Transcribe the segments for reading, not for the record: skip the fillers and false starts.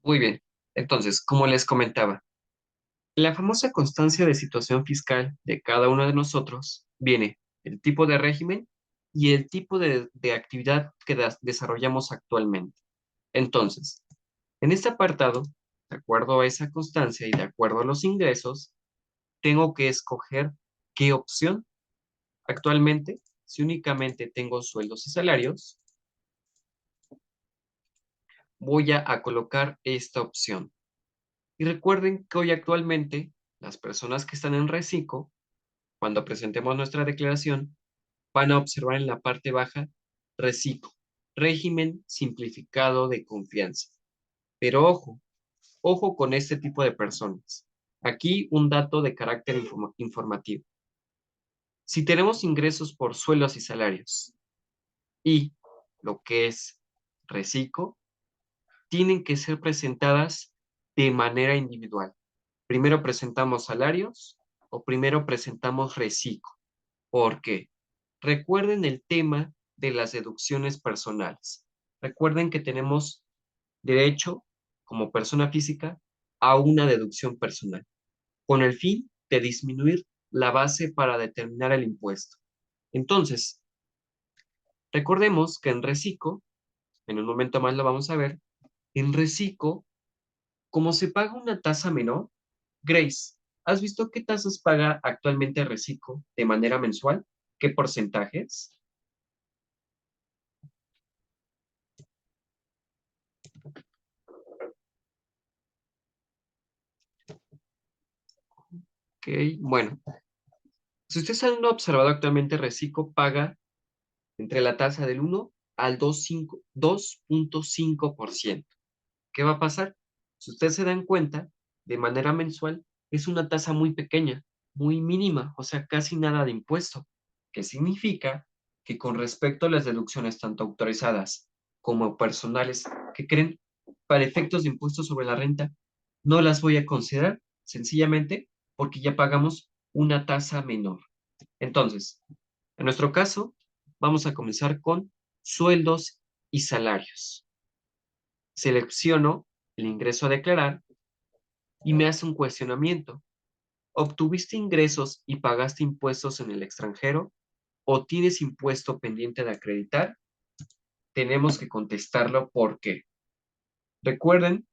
Muy bien. Entonces, como les comentaba, la famosa constancia de situación fiscal de cada uno de nosotros viene el tipo de régimen y el tipo de actividad que desarrollamos actualmente. Entonces, en este apartado, de acuerdo a esa constancia y de acuerdo a los ingresos, tengo que escoger qué opción. Actualmente, si únicamente tengo sueldos y salarios, voy a colocar esta opción. Y recuerden que hoy actualmente las personas que están en reciclo, cuando presentemos nuestra declaración, van a observar en la parte baja reciclo, régimen simplificado de confianza. Pero ojo, ojo con este tipo de personas. Aquí un dato de carácter informativo. Si tenemos ingresos por sueldos y salarios y lo que es reciclo, tienen que ser presentadas de manera individual. Primero presentamos salarios o primero presentamos reciclo. ¿Por qué? Recuerden el tema de las deducciones personales. Recuerden que tenemos derecho, como persona física, a una deducción personal, con el fin de disminuir la base para determinar el impuesto. Entonces, recordemos que en reciclo, en un momento más lo vamos a ver, en reciclo, como se paga una tasa menor, Grace, ¿has visto qué tasas paga actualmente reciclo de manera mensual? ¿Qué porcentajes? Ok, bueno, si ustedes han observado actualmente, Recico paga entre la tasa del 1 al 2.5%. ¿Qué va a pasar? Si ustedes se dan cuenta, de manera mensual es una tasa muy pequeña, muy mínima, o sea, casi nada de impuesto, que significa que con respecto a las deducciones tanto autorizadas como personales que creen para efectos de impuestos sobre la renta, no las voy a considerar sencillamente porque ya pagamos una tasa menor. Entonces, en nuestro caso, vamos a comenzar con sueldos y salarios. Selecciono el ingreso a declarar y me hace un cuestionamiento. ¿Obtuviste ingresos y pagaste impuestos en el extranjero o tienes impuesto pendiente de acreditar? Tenemos que contestarlo por qué. Recuerden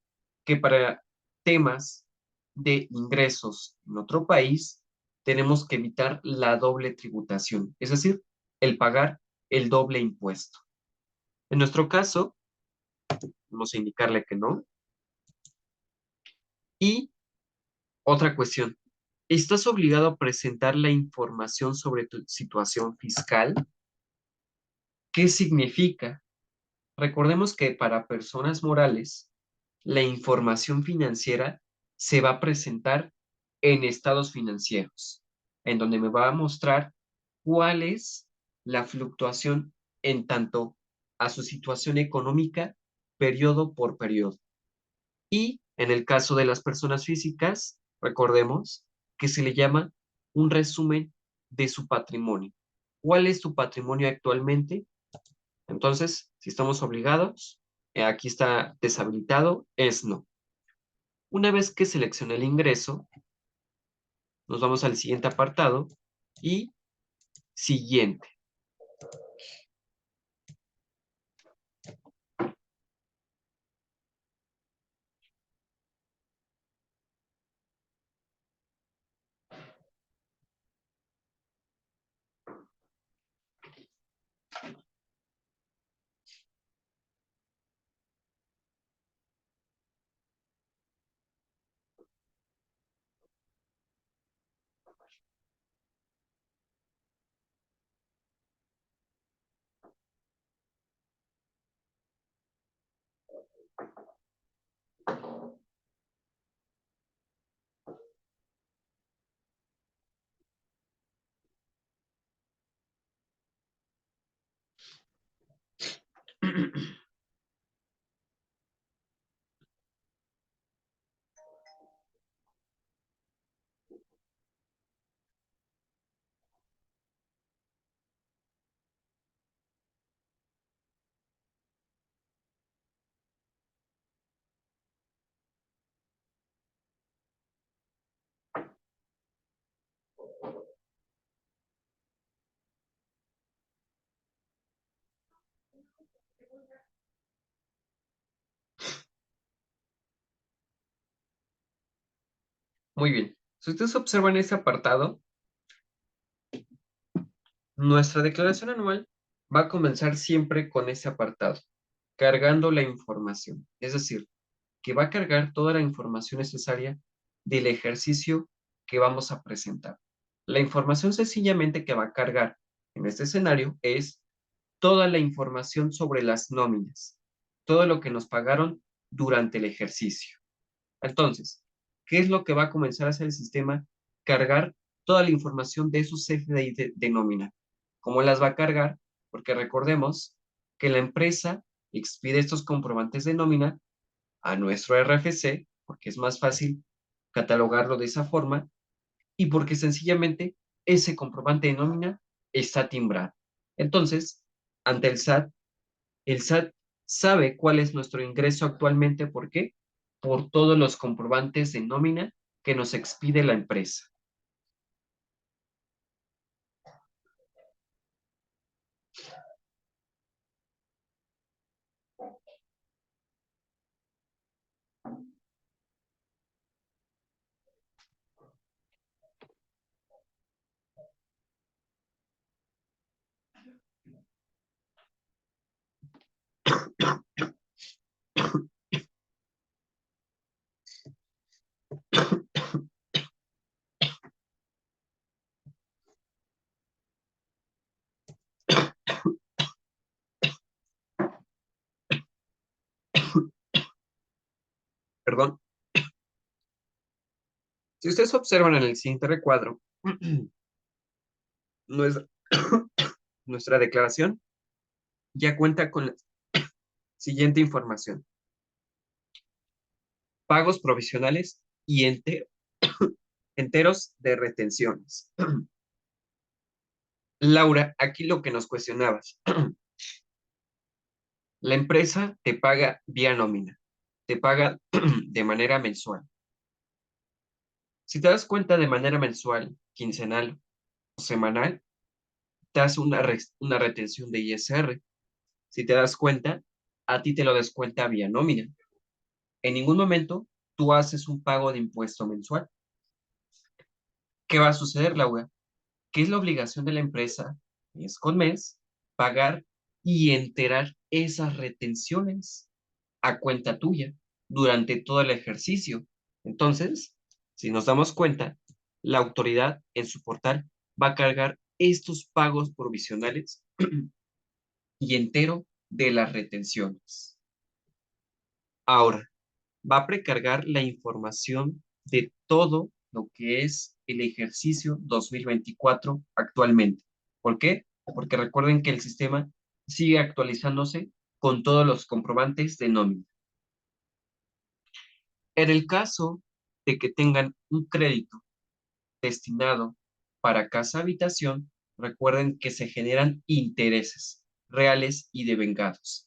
que para temas de ingresos en otro país, tenemos que evitar la doble tributación, es decir, el pagar el doble impuesto. En nuestro caso, vamos a indicarle que no. Y otra cuestión, ¿estás obligado a presentar la información sobre tu situación fiscal? ¿Qué significa? Recordemos que para personas morales, la información financiera se va a presentar en estados financieros, en donde me va a mostrar cuál es la fluctuación en tanto a su situación económica, periodo por periodo. Y en el caso de las personas físicas, recordemos que se le llama un resumen de su patrimonio. ¿Cuál es tu patrimonio actualmente? Entonces, si estamos obligados, aquí está deshabilitado, es no. Una vez que seleccione el ingreso, nos vamos al siguiente apartado y siguiente. Muy bien. Si ustedes observan ese apartado, nuestra declaración anual va a comenzar siempre con ese apartado, cargando la información. Es decir, que va a cargar toda la información necesaria del ejercicio que vamos a presentar. La información sencillamente que va a cargar en este escenario es toda la información sobre las nóminas, todo lo que nos pagaron durante el ejercicio. Entonces, ¿qué es lo que va a comenzar a hacer el sistema? Cargar toda la información de sus CFDI de nómina. ¿Cómo las va a cargar? Porque recordemos que la empresa expide estos comprobantes de nómina a nuestro RFC, porque es más fácil catalogarlo de esa forma, y porque sencillamente ese comprobante de nómina está timbrado. Entonces, ante el SAT sabe cuál es nuestro ingreso actualmente. ¿Por qué? Por todos los comprobantes de nómina que nos expide la empresa. Perdón. Si ustedes observan en el siguiente recuadro, nuestra, nuestra declaración ya cuenta con la siguiente información: pagos provisionales y enteros de retenciones. Laura, aquí lo que nos cuestionabas, la empresa te paga vía nómina, te paga de manera mensual. Si te das cuenta, de manera mensual, quincenal o semanal, te hace una retención de ISR. Si te das cuenta, a ti te lo descuenta vía nómina. En ningún momento tú haces un pago de impuesto mensual. ¿Qué va a suceder, Laura? ¿Qué es la obligación de la empresa mes con mes? Pagar y enterar esas retenciones a cuenta tuya durante todo el ejercicio. Entonces, si nos damos cuenta, la autoridad en su portal va a cargar estos pagos provisionales y entero de las retenciones. Ahora, va a precargar la información de todo lo que es el ejercicio 2024 actualmente. ¿Por qué? Porque recuerden que el sistema sigue actualizándose con todos los comprobantes de nómina. En el caso de que tengan un crédito destinado para casa habitación, recuerden que se generan intereses reales y devengados,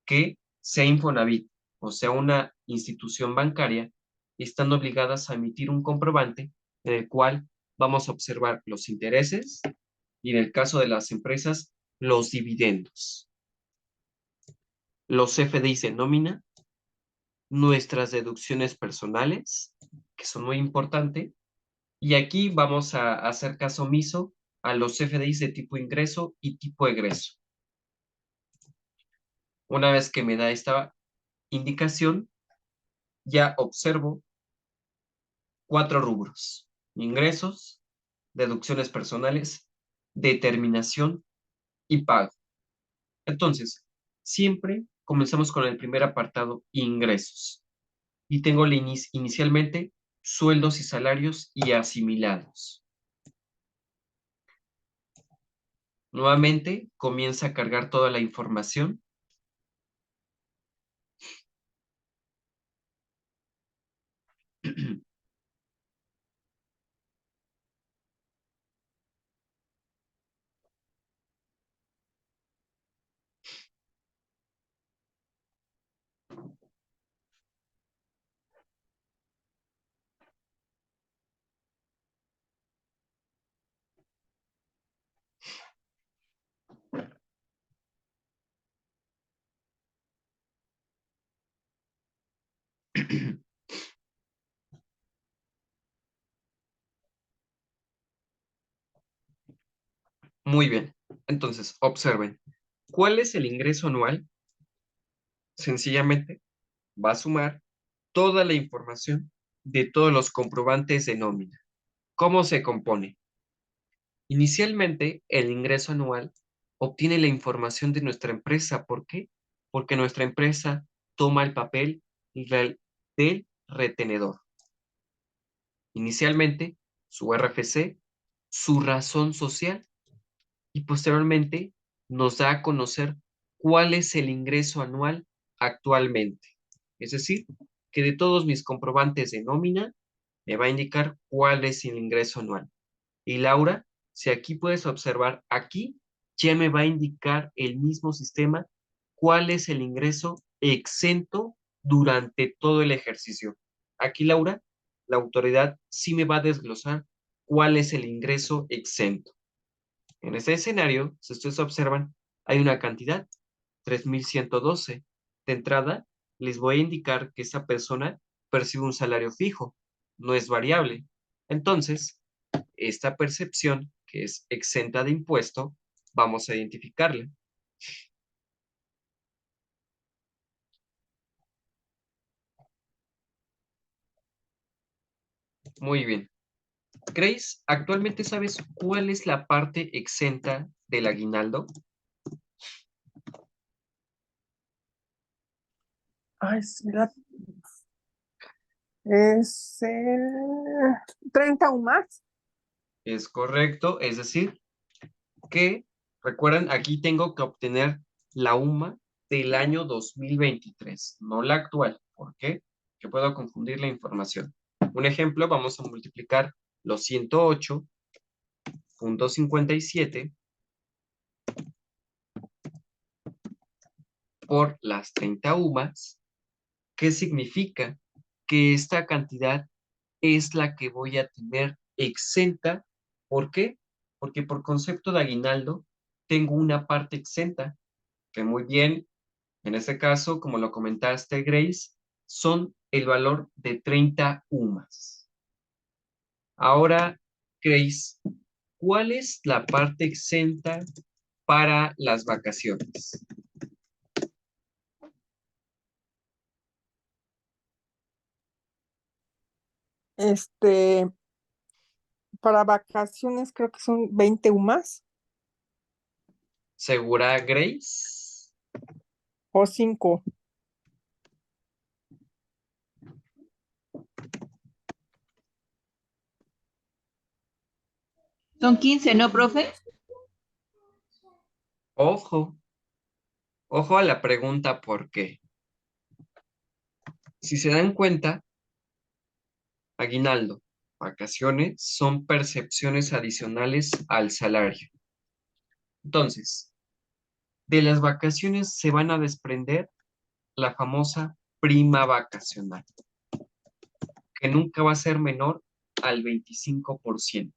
que sea Infonavit o sea una institución bancaria, están obligadas a emitir un comprobante en el cual vamos a observar los intereses y, en el caso de las empresas, los dividendos. Los CFDIs de nómina, nuestras deducciones personales, que son muy importantes. Y aquí vamos a hacer caso omiso a los FDIs de tipo ingreso y tipo egreso. Una vez que me da esta indicación, ya observo 4 rubros: ingresos, deducciones personales, determinación y pago. Entonces, siempre comenzamos con el primer apartado, ingresos. Y tengo inicialmente sueldos y salarios y asimilados. Nuevamente comienza a cargar toda la información. Muy bien. Entonces, observen. ¿Cuál es el ingreso anual? Sencillamente va a sumar toda la información de todos los comprobantes de nómina. ¿Cómo se compone? Inicialmente, el ingreso anual obtiene la información de nuestra empresa. ¿Por qué? Porque nuestra empresa toma el papel del retenedor. Inicialmente, su RFC, su razón social y posteriormente nos da a conocer cuál es el ingreso anual actualmente. Es decir, que de todos mis comprobantes de nómina me va a indicar cuál es el ingreso anual. Y Laura, si aquí puedes observar, aquí ya me va a indicar el mismo sistema cuál es el ingreso exento durante todo el ejercicio. Aquí, Laura, la autoridad sí me va a desglosar cuál es el ingreso exento. En este escenario, si ustedes observan, hay una cantidad, 3,112. De entrada, les voy a indicar que esta persona percibe un salario fijo, no es variable. Entonces, esta percepción, que es exenta de impuesto, vamos a identificarla. Muy bien. Grace, ¿actualmente sabes cuál es la parte exenta del aguinaldo? Ay, es 30 o más. Es correcto, es decir, que, recuerden, aquí tengo que obtener la UMA del año 2023, no la actual. ¿Por qué? Que puedo confundir la información. Un ejemplo, vamos a multiplicar los 108,57 por las 30 UMAS. ¿Qué significa? Que esta cantidad es la que voy a tener exenta. ¿Por qué? Porque por concepto de aguinaldo tengo una parte exenta, que muy bien, en este caso, como lo comentaste, Grace, son el valor de 30 UMAS. Ahora, Grace, ¿cuál es la parte exenta para las vacaciones? Este, para vacaciones creo que son 20 o más, ¿Segura, Grace? o 5. Son 15, ¿no, profe? Ojo, ojo a la pregunta ¿por qué? Si se dan cuenta, aguinaldo, vacaciones son percepciones adicionales al salario. Entonces, de las vacaciones se van a desprender la famosa prima vacacional, que nunca va a ser menor al 25%.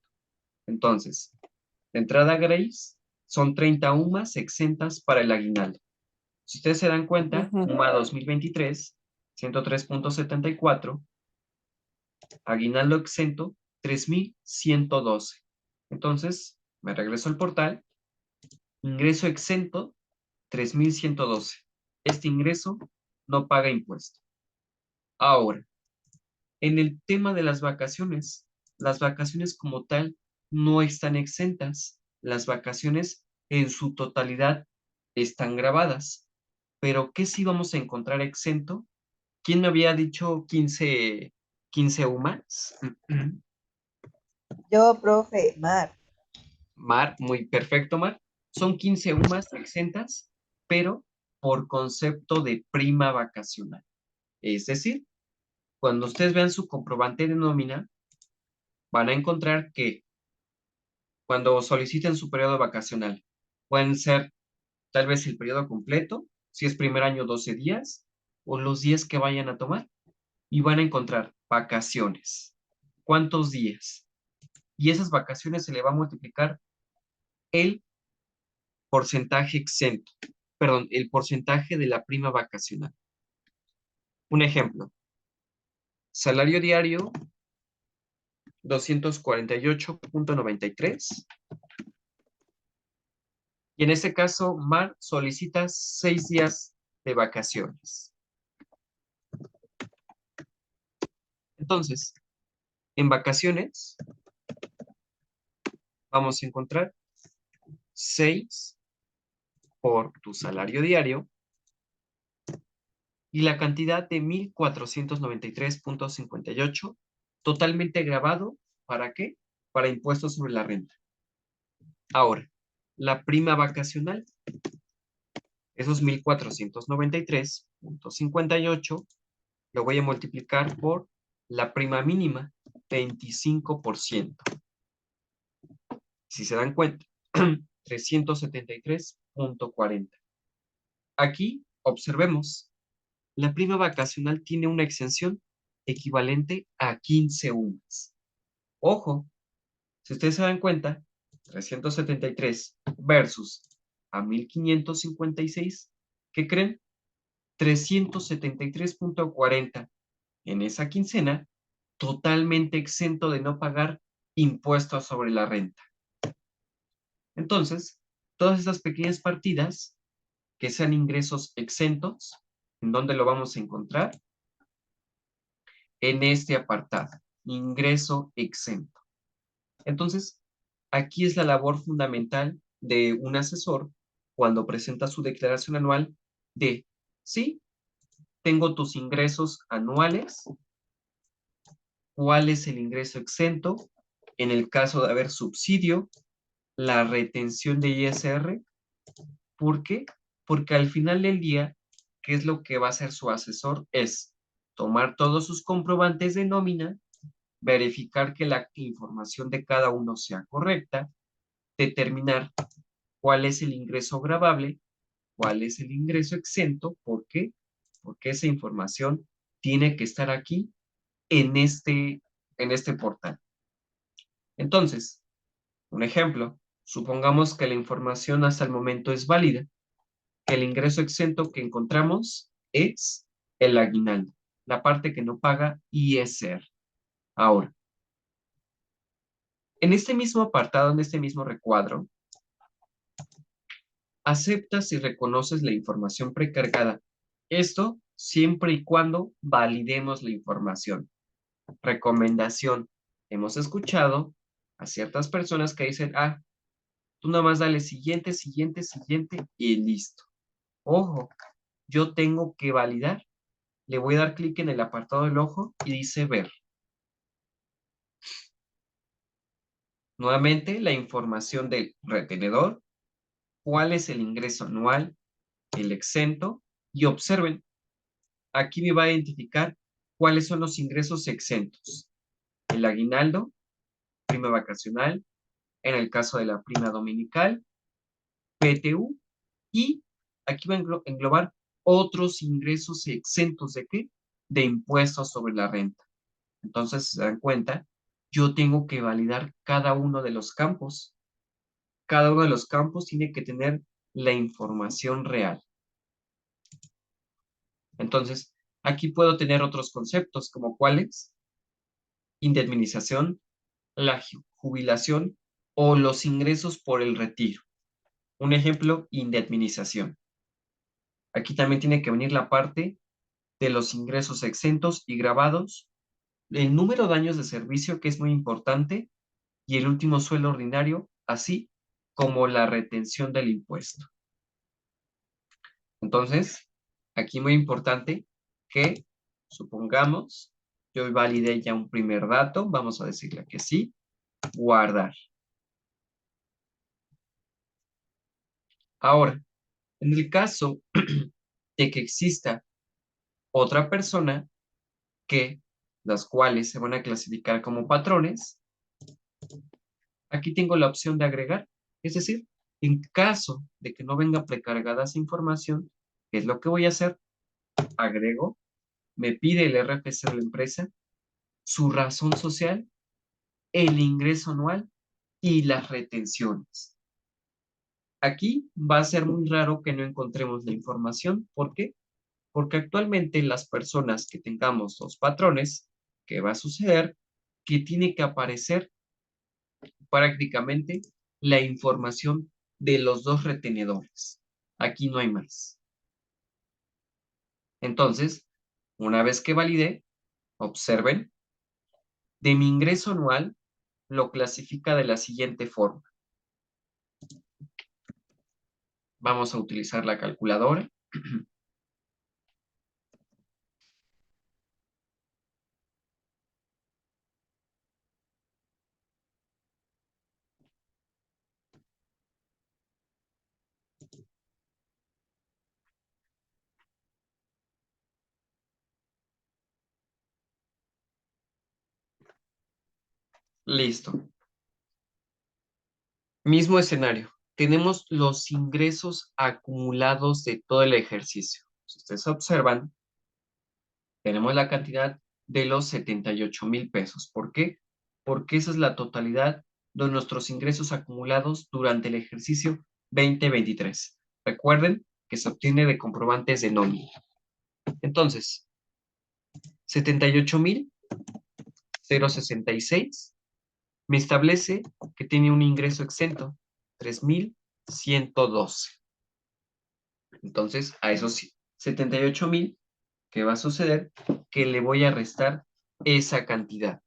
Entonces, de entrada, Grace, son 30 UMAS exentas para el aguinaldo. Si ustedes se dan cuenta, UMA 2023, 103,74, aguinaldo exento, 3,112. Entonces, me regreso al portal, ingreso exento, 3,112. Este ingreso no paga impuesto. Ahora, en el tema de las vacaciones como tal no están exentas. Las vacaciones en su totalidad están grabadas. Pero, ¿qué sí vamos a encontrar exento? ¿Quién me había dicho 15 UMAS? Yo, profe, Mar. Mar, muy perfecto, Mar. Son 15 UMAS exentas, pero por concepto de prima vacacional. Es decir, cuando ustedes vean su comprobante de nómina, van a encontrar que cuando soliciten su periodo vacacional, pueden ser tal vez el periodo completo, si es primer año 12 días, o los días que vayan a tomar, y van a encontrar vacaciones. ¿Cuántos días? Y esas vacaciones se le va a multiplicar el porcentaje exento, perdón, el porcentaje de la prima vacacional. Un ejemplo, salario diario 248.93. Y en este caso, Mar solicita 6 días de vacaciones. Entonces, en vacaciones, vamos a encontrar 6 por tu salario diario y la cantidad de 1,493.58 totalmente grabado. ¿Para qué? Para impuestos sobre la renta. Ahora, la prima vacacional, esos 1,493.58 lo voy a multiplicar por la prima mínima, 25%. Si se dan cuenta, 373.40. Aquí observemos, la prima vacacional tiene una exención equivalente a 15 UMAS. Ojo, si ustedes se dan cuenta, 373 versus a 1,556, ¿qué creen? 373.40 en esa quincena, totalmente exento de no pagar impuestos sobre la renta. Entonces, todas estas pequeñas partidas que sean ingresos exentos, ¿en dónde lo vamos a encontrar? En este apartado, ingreso exento. Entonces, aquí es la labor fundamental de un asesor cuando presenta su declaración anual de, sí, tengo tus ingresos anuales, ¿cuál es el ingreso exento? En el caso de haber subsidio, la retención de ISR. ¿Por qué? Porque al final del día, ¿qué es lo que va a hacer su asesor? Es tomar todos sus comprobantes de nómina, verificar que la información de cada uno sea correcta, determinar cuál es el ingreso gravable, cuál es el ingreso exento. ¿Por qué? Porque esa información tiene que estar aquí en este portal. Entonces, un ejemplo, supongamos que la información hasta el momento es válida, que el ingreso exento que encontramos es el aguinaldo, la parte que no paga ISR. Ahora, en este mismo apartado, en este mismo recuadro, aceptas y reconoces la información precargada. Esto siempre y cuando validemos la información. Recomendación. Hemos escuchado a ciertas personas que dicen, tú nada más dale siguiente, siguiente, siguiente y listo. Ojo, yo tengo que validar. Le voy a dar clic en el apartado del ojo y dice ver. Nuevamente, la información del retenedor, cuál es el ingreso anual, el exento, y observen, aquí me va a identificar cuáles son los ingresos exentos. El aguinaldo, prima vacacional, en el caso de la prima dominical, PTU, y aquí va a englobar otros ingresos exentos ¿de qué? De impuestos sobre la renta. Entonces, si se dan cuenta, yo tengo que validar cada uno de los campos. Cada uno de los campos tiene que tener la información real. Entonces, aquí puedo tener otros conceptos, como cuáles: indemnización, la jubilación o los ingresos por el retiro. Un ejemplo, indemnización. Aquí también tiene que venir la parte de los ingresos exentos y grabados, el número de años de servicio, que es muy importante, y el último sueldo ordinario, así como la retención del impuesto. Entonces, aquí muy importante que, supongamos, yo validé ya un primer dato, vamos a decirle que sí, guardar. Ahora, en el caso de que exista otra persona que las cuales se van a clasificar como patrones, aquí tengo la opción de agregar, es decir, en caso de que no venga precargada esa información, ¿qué es lo que voy a hacer? Agrego, me pide el RFC de la empresa, su razón social, el ingreso anual y las retenciones. Aquí va a ser muy raro que no encontremos la información. ¿Por qué? Porque actualmente las personas que tengamos los patrones ¿qué va a suceder? Que tiene que aparecer prácticamente la información de los dos retenedores. Aquí no hay más. Entonces, una vez que valide, observen, de mi ingreso anual lo clasifica de la siguiente forma. Vamos a utilizar la calculadora. Listo. Mismo escenario. Tenemos los ingresos acumulados de todo el ejercicio. Si ustedes observan, tenemos la cantidad de los 78,000 pesos. ¿Por qué? Porque esa es la totalidad de nuestros ingresos acumulados durante el ejercicio 2023. Recuerden que se obtiene de comprobantes de nómina. Entonces, 78,066 me establece que tiene un ingreso exento, 3,112. Entonces, a esos 78,000, ¿qué va a suceder? Que le voy a restar esa cantidad.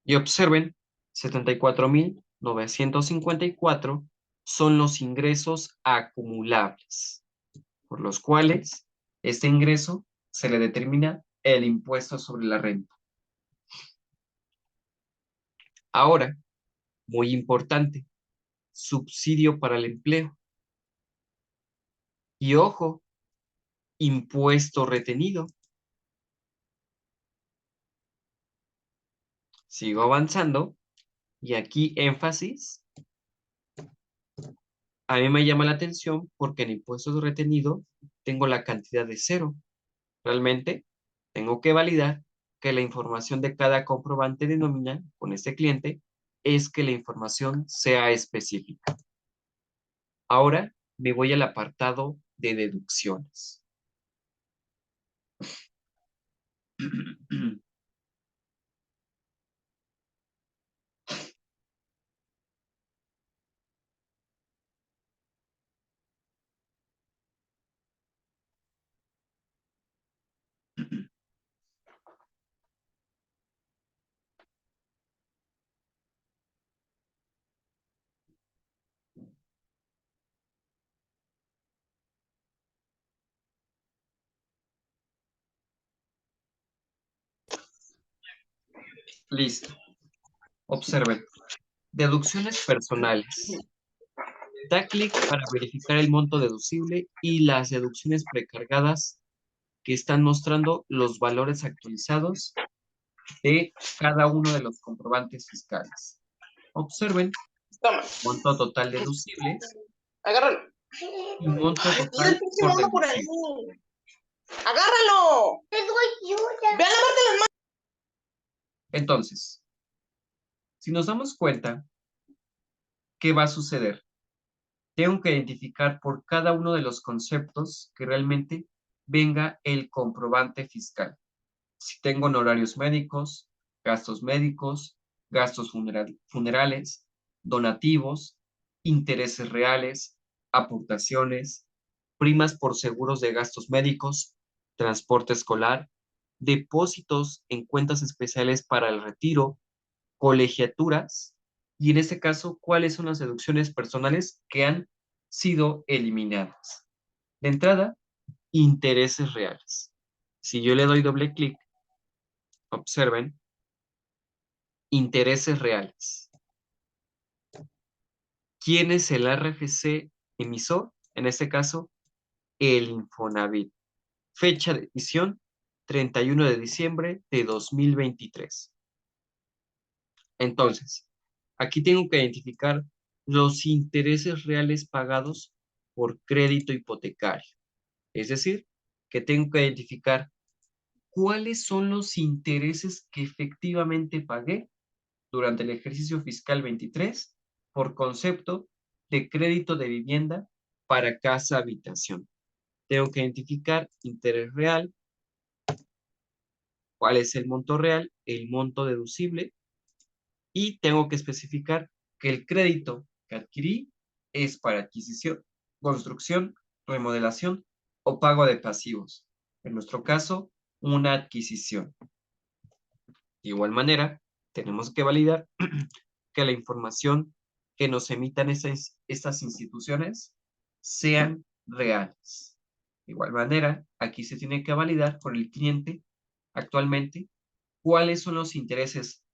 Y observen, 74,954 son los ingresos acumulables, por los cuales este ingreso se le determina el impuesto sobre la renta. Ahora, muy importante, subsidio para el empleo. Y ojo, impuesto retenido. Sigo avanzando y aquí énfasis. A mí me llama la atención porque en impuestos retenido tengo la cantidad de 0. Realmente tengo que validar que la información de cada comprobante de nómina con este cliente es que la información sea específica. Ahora me voy al apartado de deducciones. Listo. Observen. Deducciones personales. Da clic para verificar el monto deducible y las deducciones precargadas que están mostrando los valores actualizados de cada uno de los comprobantes fiscales. Observen Toma, monto total deducible agárralo. y monto Ay, tira total el pinche por mono por ahí. deducible. Agárralo. Te doy ayuda. Ve a lavarte las manos. Entonces, si nos damos cuenta, ¿qué va a suceder? Tengo que identificar por cada uno de los conceptos que realmente venga el comprobante fiscal. Si tengo honorarios médicos, gastos funerales, donativos, intereses reales, aportaciones, primas por seguros de gastos médicos, transporte escolar, depósitos en cuentas especiales para el retiro, colegiaturas, y en este caso, ¿cuáles son las deducciones personales que han sido eliminadas? De entrada, intereses reales. Si yo le doy doble clic, observen, intereses reales. ¿Quién es el RFC emisor? En este caso, el Infonavit. Fecha de emisión, 31 de diciembre de 2023. Entonces, aquí tengo que identificar los intereses reales pagados por crédito hipotecario. Es decir, que tengo que identificar cuáles son los intereses que efectivamente pagué durante el ejercicio fiscal 23 por concepto de crédito de vivienda para casa habitación. Tengo que identificar interés real, cuál es el monto real, el monto deducible, y tengo que especificar que el crédito que adquirí es para adquisición, construcción, remodelación o pago de pasivos. En nuestro caso, una adquisición. De igual manera, tenemos que validar que la información que nos emitan estas instituciones sean reales. De igual manera, aquí se tiene que validar por el cliente actualmente cuáles son los intereses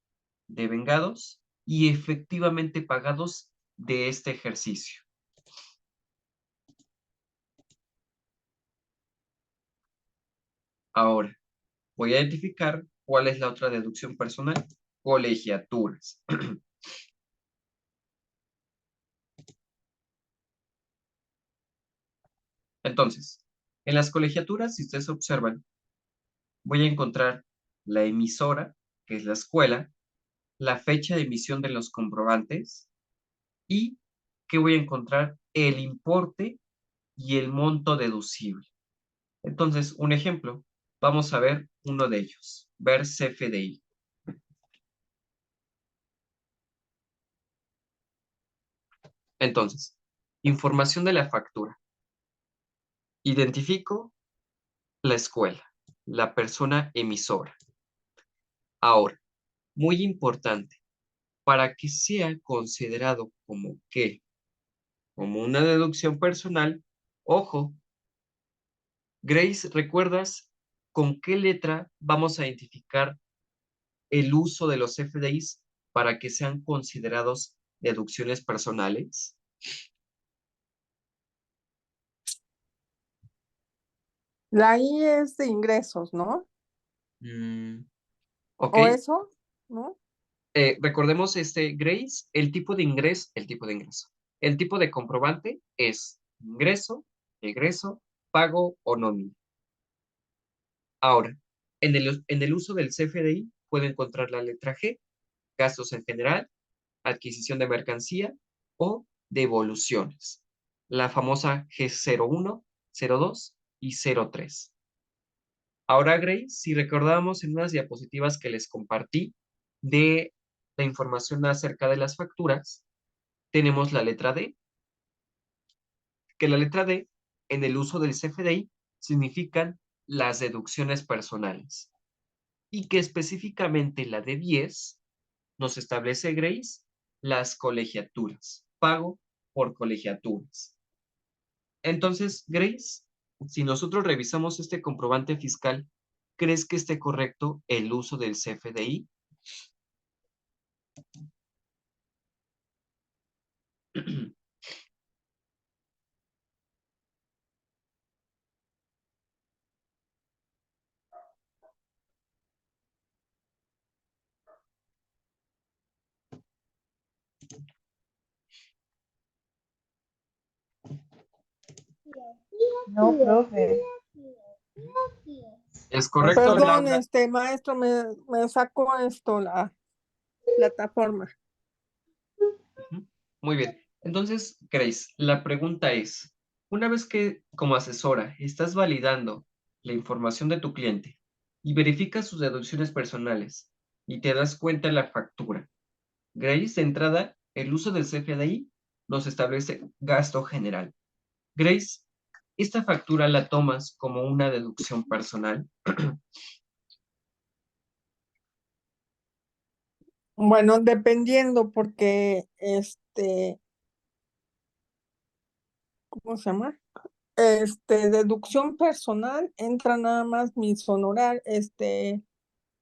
devengados y efectivamente pagados de este ejercicio. Ahora, voy a identificar cuál es la otra deducción personal, colegiaturas. Entonces, en las colegiaturas, si ustedes observan, voy a encontrar la emisora, que es la escuela, la fecha de emisión de los comprobantes y que voy a encontrar el importe y el monto deducible. Entonces, un ejemplo, vamos a ver uno de ellos, ver CFDI. Entonces, información de la factura. Identifico la escuela, la persona emisora. Ahora, muy importante, para que sea considerado como una deducción personal, ojo, Grace, ¿recuerdas con qué letra vamos a identificar el uso de los FDIs para que sean considerados deducciones personales? La I es de ingresos, ¿no? Ok. ¿O eso? ¿No? Recordemos, Grace, el tipo de ingreso. El tipo de comprobante es ingreso, egreso, pago o nómina. Ahora, en el uso del CFDI puede encontrar la letra G, gastos en general, adquisición de mercancía o devoluciones. La famosa G01, 02 y 03. Ahora, Grace, si recordamos en unas diapositivas que les compartí de la información acerca de las facturas, tenemos la letra D, que la letra D en el uso del CFDI significan las deducciones personales y que específicamente la de 10 nos establece, Grace, las colegiaturas, pago por colegiaturas. Entonces, Grace, si nosotros revisamos este comprobante fiscal, ¿crees que esté correcto el uso del CFDI? No, profe. ¿Es correcto, Perdón, Laura? maestro, me sacó la plataforma. Ujú. Muy bien. Entonces, Grace, la pregunta es, una vez que como asesora estás validando la información de tu cliente y verificas sus deducciones personales y te das cuenta en la factura, Grace, de entrada, el uso del CFDI nos establece gasto general. Grace, ¿esta factura la tomas como una deducción personal? Bueno, dependiendo, porque ¿cómo se llama? Deducción personal, entra nada más mis honorarios,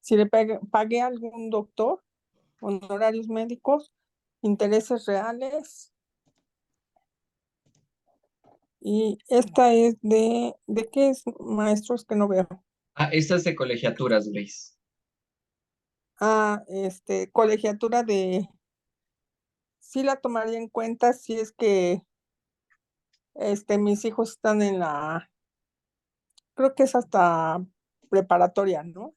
si le pagué a algún doctor, honorarios médicos, intereses reales, y esta es ¿de qué es, maestros, que no veo? Esta es de colegiaturas, Grace. Colegiatura sí la tomaría en cuenta si es que, mis hijos están creo que es hasta preparatoria, ¿no?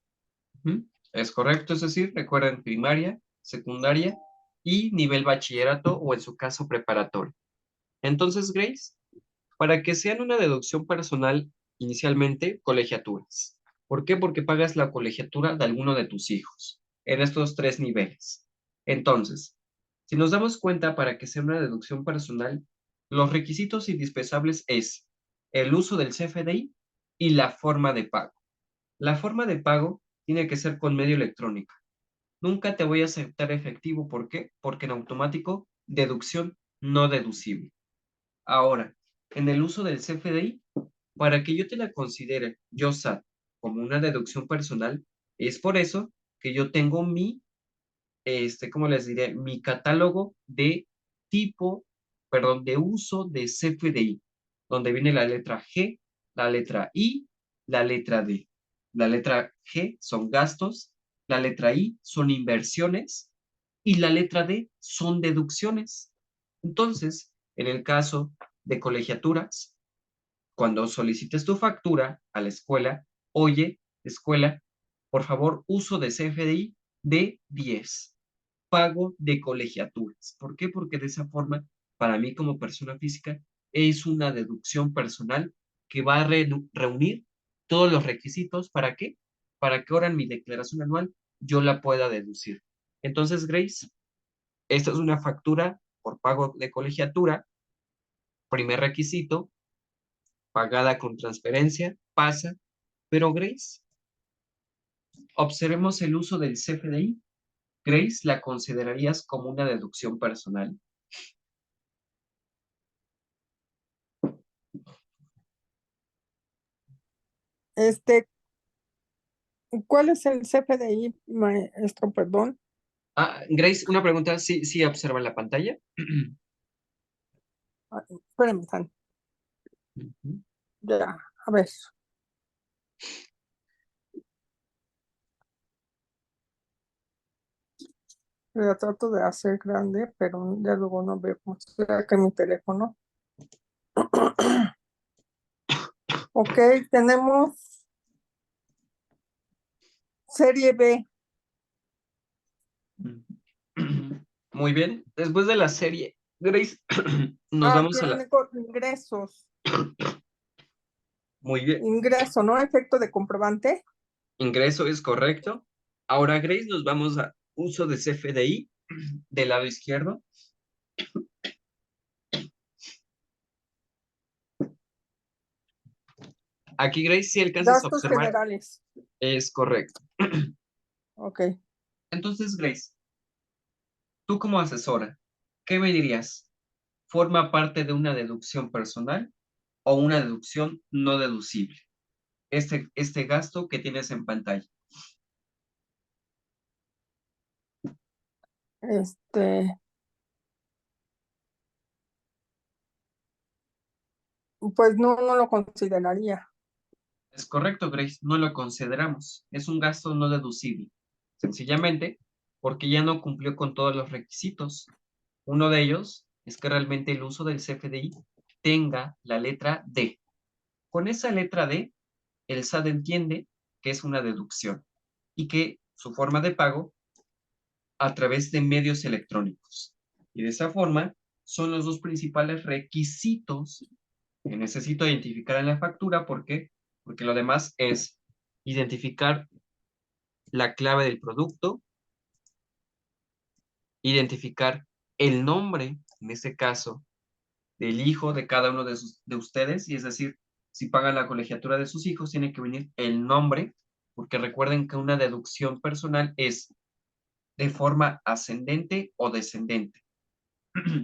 Ujú. Es correcto, es decir, recuerden primaria, secundaria y nivel bachillerato o en su caso preparatorio. Entonces, Grace, Para que sean una deducción personal, inicialmente, colegiaturas. ¿Por qué? Porque pagas la colegiatura de alguno de tus hijos, en estos 3 niveles. Entonces, si nos damos cuenta, para que sea una deducción personal, los requisitos indispensables es el uso del CFDI y la forma de pago. La forma de pago tiene que ser con medio electrónico. Nunca te voy a aceptar efectivo. ¿Por qué? Porque en automático, deducción no deducible. Ahora, en el uso del CFDI, para que yo te la considere, yo SAT, como una deducción personal, es por eso que yo tengo mi, ¿cómo les diré? Mi catálogo de tipo, perdón, de uso de CFDI, donde viene la letra G, la letra I, la letra D. La letra G son gastos, la letra I son inversiones y la letra D son deducciones. Entonces, en el caso de colegiaturas, cuando solicites tu factura a la escuela, oye, escuela, por favor, uso de CFDI de 10, pago de colegiaturas. ¿Por qué? Porque de esa forma, para mí como persona física, es una deducción personal que va a reunir todos los requisitos. ¿Para qué? Para que ahora en mi declaración anual yo la pueda deducir. Entonces, Grace, esta es una factura por pago de colegiatura. Primer requisito, pagada con transferencia, pasa. Pero Grace, observemos el uso del CFDI. Grace, ¿la considerarías como una deducción personal? ¿Cuál es el CFDI, maestro? Perdón. Grace, una pregunta, ¿sí observa la pantalla? Espérame, San. Ujú. Ya, a ver. La trato de hacer grande, pero ya luego no veo cómo se ve acá en mi teléfono. Ok, tenemos serie B. Muy bien, después de la serie, Grace, nos vamos a la... Tiene ingresos. Muy bien, Ingreso, ¿no? Efecto de comprobante. ingreso es correcto. Ahora, Grace, nos vamos a uso de CFDI del lado izquierdo. Aquí, Grace, si alcanzas a Gastos observar, generales. es correcto. Ok. Entonces, Grace, tú como asesora, ¿qué me dirías? ¿Forma parte de una deducción personal o una deducción no deducible? Este gasto que tienes en pantalla. Pues no lo consideraría. Es correcto, Grace, no lo consideramos. Es un gasto no deducible. Sencillamente porque ya no cumplió con todos los requisitos. Uno de ellos es que realmente el uso del CFDI tenga la letra D. Con esa letra D, el SAT entiende que es una deducción y que su forma de pago a través de medios electrónicos. Y de esa forma son los dos principales requisitos que necesito identificar en la factura. ¿Por qué? Porque lo demás es identificar la clave del producto, identificar el nombre, en este caso, del hijo de cada uno de ustedes, y es decir, si pagan la colegiatura de sus hijos, tiene que venir el nombre, porque recuerden que una deducción personal es de forma ascendente o descendente.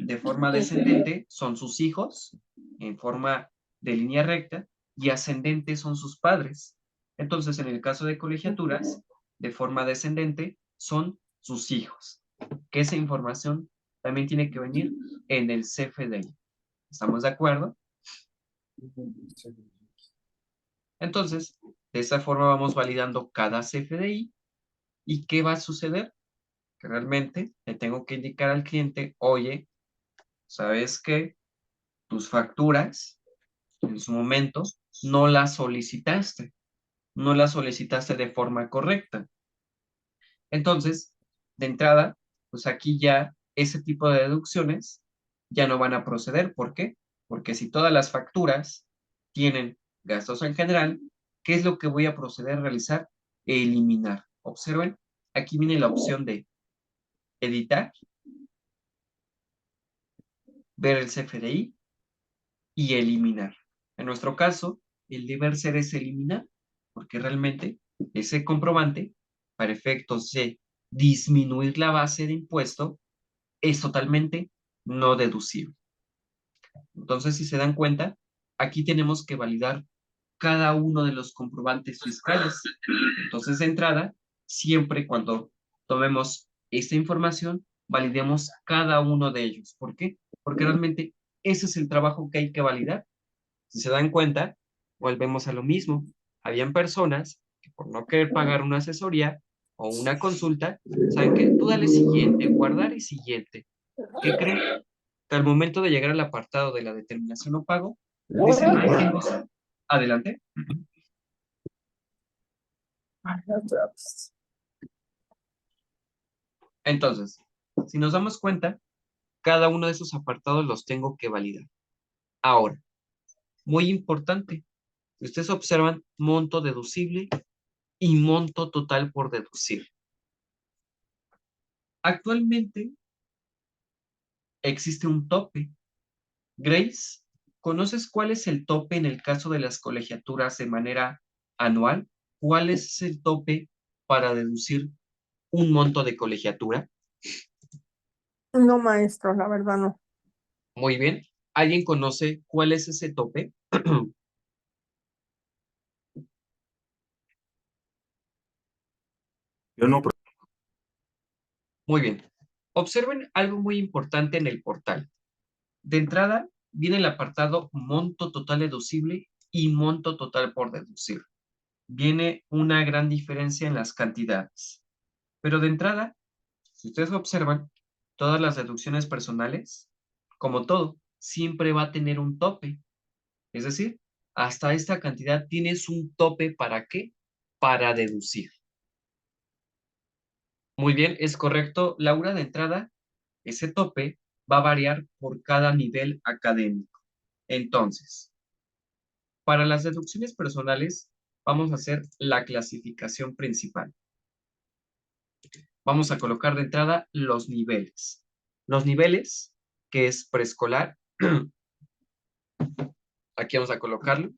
De forma descendente son sus hijos, en forma de línea recta, y ascendente son sus padres. Entonces, en el caso de colegiaturas, de forma descendente son sus hijos. Que esa información también tiene que venir en el CFDI. ¿Estamos de acuerdo? Entonces, de esa forma vamos validando cada CFDI. ¿Y qué va a suceder? Que realmente le tengo que indicar al cliente, oye, ¿sabes qué? Tus facturas en su momento no las solicitaste, no las solicitaste de forma correcta. Entonces, de entrada, pues aquí ya ese tipo de deducciones ya no van a proceder. ¿Por qué? Porque si todas las facturas tienen gastos en general, ¿qué es lo que voy a proceder a realizar? Eliminar. Observen, aquí viene la opción de editar, ver el CFDI y eliminar. En nuestro caso, el deber ser es eliminar, porque realmente ese comprobante, para efectos de disminuir la base de impuesto, es totalmente no deducible. Entonces, si se dan cuenta, aquí tenemos que validar cada uno de los comprobantes fiscales. Entonces, de entrada, siempre cuando tomemos esta información, validemos cada uno de ellos. ¿Por qué? Porque realmente ese es el trabajo que hay que validar. Si se dan cuenta, volvemos a lo mismo. Habían personas que por no querer pagar una asesoría o una consulta, ¿saben qué? Tú dale siguiente, guardar y siguiente. ¿Qué creen? Que al momento de llegar al apartado de la determinación o pago, dicen corriéndose. Adelante. Entonces, si nos damos cuenta, cada uno de esos apartados los tengo que validar. Ahora, muy importante, si ustedes observan monto deducible y monto total por deducir. Actualmente existe un tope. Grace, ¿conoces cuál es el tope en el caso de las colegiaturas de manera anual? ¿Cuál es el tope para deducir un monto de colegiatura? No, maestro, la verdad no. Muy bien. ¿Alguien conoce cuál es ese tope? Yo no, Muy bien. Observen algo muy importante en el portal. De entrada, viene el apartado monto total deducible y monto total por deducir. Viene una gran diferencia en las cantidades. Pero de entrada, si ustedes observan, todas las deducciones personales, como todo, siempre va a tener un tope. Es decir, hasta esta cantidad tienes un tope ¿para qué? Para deducir. Muy bien, es correcto, Laura, de entrada, ese tope va a variar por cada nivel académico. Entonces, para las deducciones personales, vamos a hacer la clasificación principal. Vamos a colocar de entrada los niveles. Los niveles, que es preescolar, aquí vamos a colocarlo.